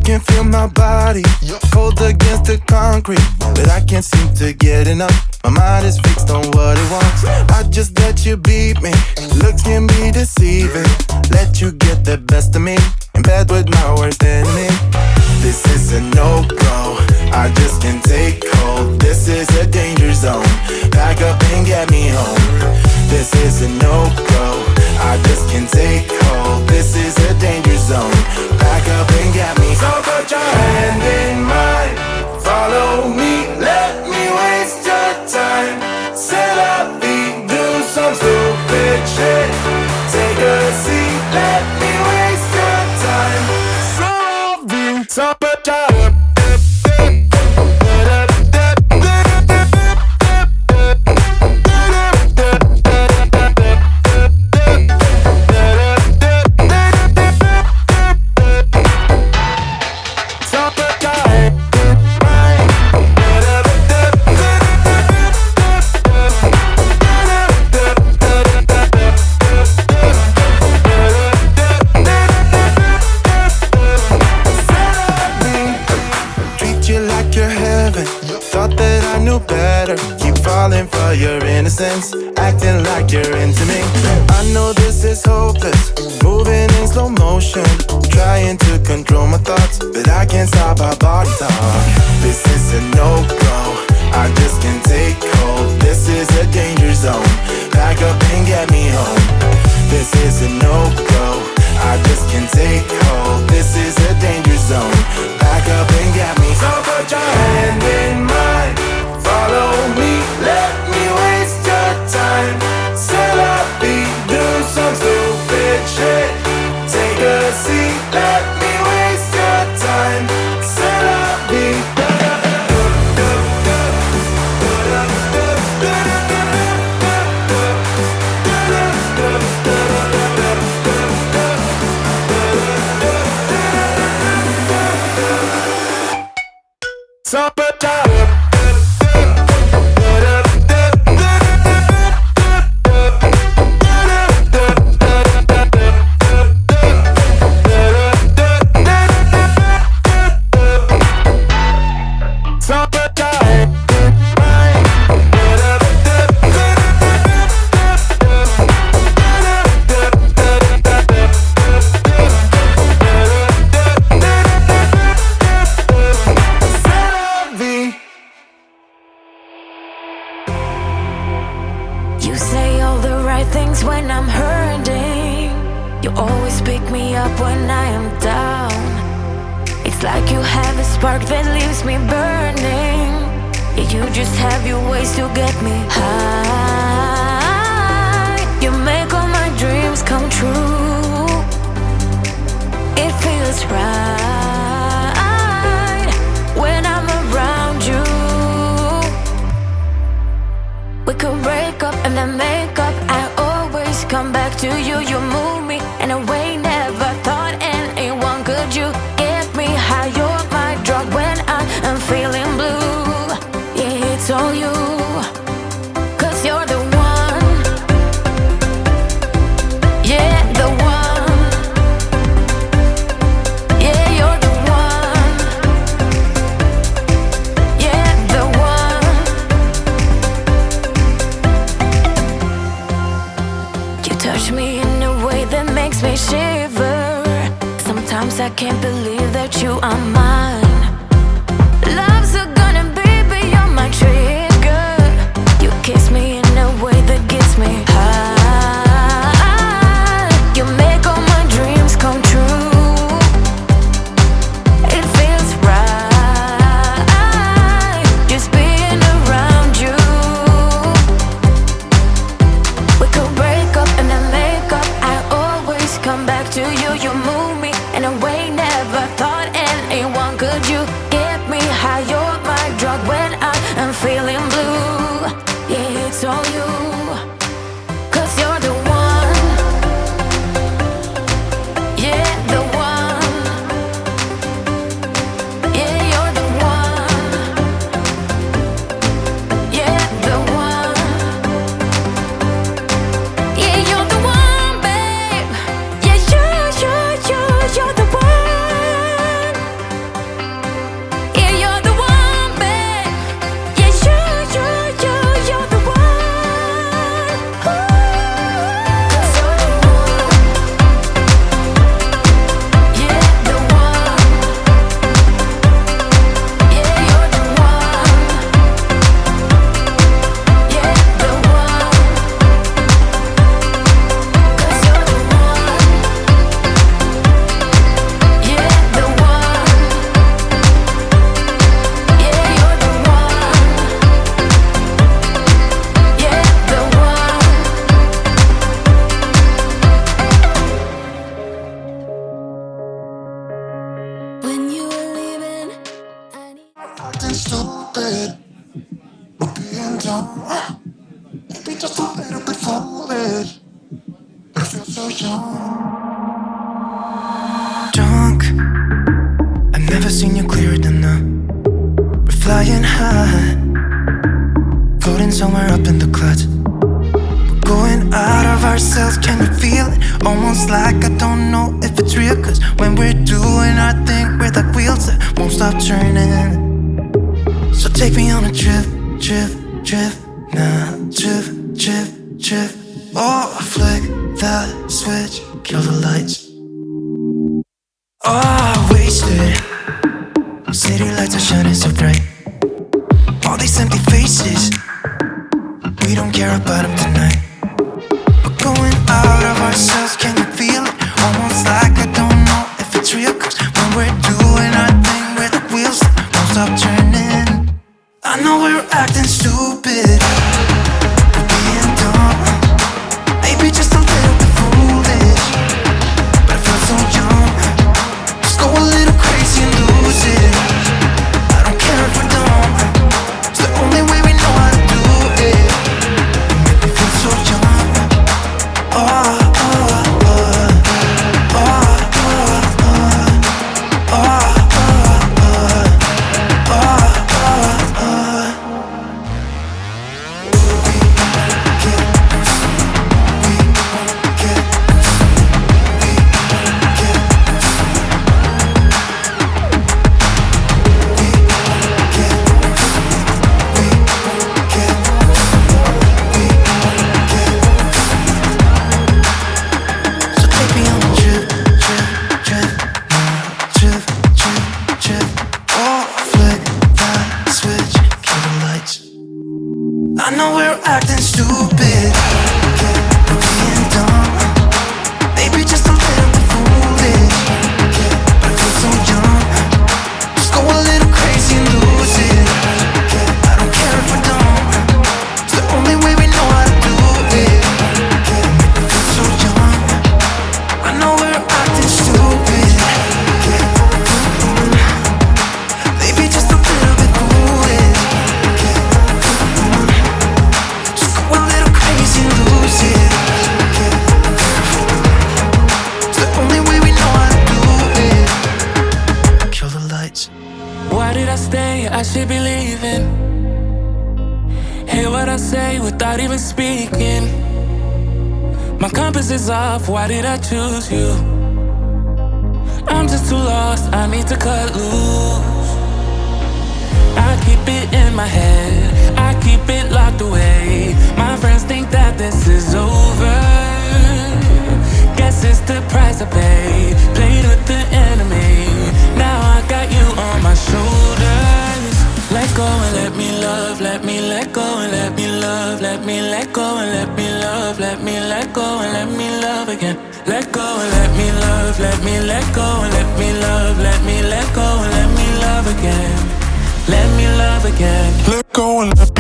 can feel my body cold against the concrete, but I can't seem to get enough. My mind is fixed on what it wants. I just let you beat me. Looks can be deceiving. Let you get the best of me in bed with my worst enemy. This is a no-go. I just can't take hold. This is a danger zone. Pack up and get me home. This is a no-go. I just can't take hold. This is a danger zone. Pack up and get me. So put your hand in mine. Follow me. Let me waste your time. Set up feet. Do some stupid shit. Take a seat. Let me waste your time. So put your for your innocence, acting like you're into me. I know this is hopeless, moving in slow motion, trying to control my thoughts, but I can't stop our body talk. This is a no-go, I just can't take hold. This is a danger zone, pack up and get me home. This is a no-go, I just can't take hold. This is a danger zone, pack up and get me. So put your hand in mine, follow me, let me waste your time. Set up beat, do some stupid shit. Take a seat, let me waste your time. Set up beat. So put your You're the one. acting stupid. We're being dumb. Maybe just a little bit foolish. But I feel so young. Drunk. I've never seen you clearer than now. We're flying high, floating somewhere up in the clouds. We're going out of ourselves, can you feel it? Almost like I don't know if it's real. Cause when we're doing our thing, we're like wheels that won't stop turning. So take me on a trip, trip, trip. Now trip, trip, trip. Oh, flick that switch, kill the lights. Oh, wasted. City lights are shining so bright. All these empty faces, we don't care about them tonight. We're going out of ourselves, can you feel it? Almost like I don't know if it's real. Cause when we're doing our thing, we're the wheels that won't stop turning. I know we're acting stupid, we're being dumb. Maybe just a little bit foolish, but I feel so young. Just go a little crazy and lose it. I don't care if we're dumb, it's the only way we know how to do it. You make me feel so young. Oh, oh, oh, oh, oh, oh, oh, I know we're acting stupid, we're being dumb. Maybe just a little bit foolish, but I feel so young. Just go a little crazy and lose it. I don't care if we're dumb, it's the only way we know how to do it. You make me feel so young. I know we're acting stupid, maybe just a little bit foolish. Lose it. It's the only way we know how to do it. Kill the lights. Why did I stay? I should be leaving. Hear what I say without even speaking. My compass is off, why did I choose you? I'm just too lost, I need to cut loose. I keep it in my head, I keep it locked away. My friends think that this is over. Guess it's the price I paid. Played with the enemy, now I got you on my shoulders. Let go and let me love, let me let go and let me love. Let me let go and let me love, let me let go and let me love again. Let go and let me love, let me let go and let me love. Let me let go and let me love again. Let me love again. Let go and let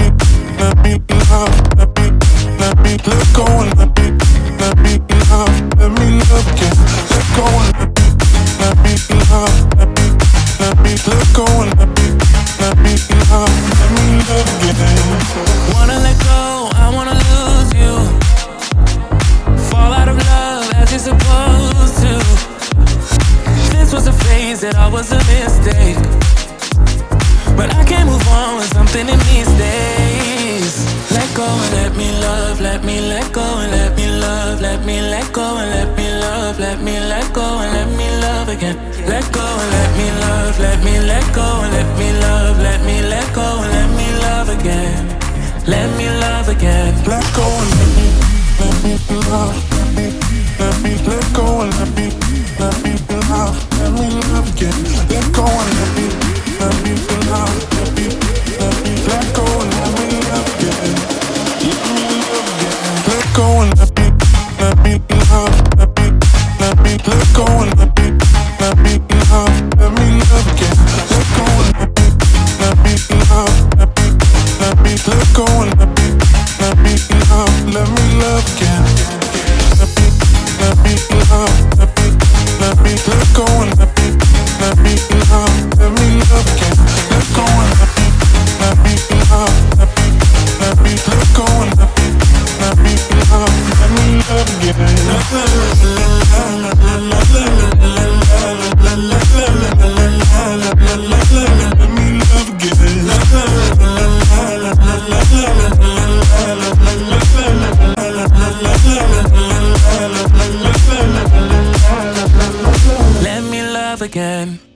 me love. Let me let go and let me love. Let me love again. Let go and let me love. Let me let go and let me love. Let me love again. Wanna let go, I wanna lose you. Fall out of love as you're supposed to. This was a phase that I was a mistake, but I can't move on with something in these days. Let go and let me love, let me let go and let me love. Let me let go and let me love, let me let go and let me love again. Let go and let me love, let me let go and let me love. Let me let go and let me love again. Let me love again. Let go and let me love. Let me let go and let me love. Let me love again. Let go and let me love. Let me let go and let me love again. Let me love again. Let go and let me love. Let me let go and let me love. Let me love again. Let go and let me love. Let me let go and let me love. Let me love again. Let me love. Let me let go and let me love. Let me love again. Let go and again.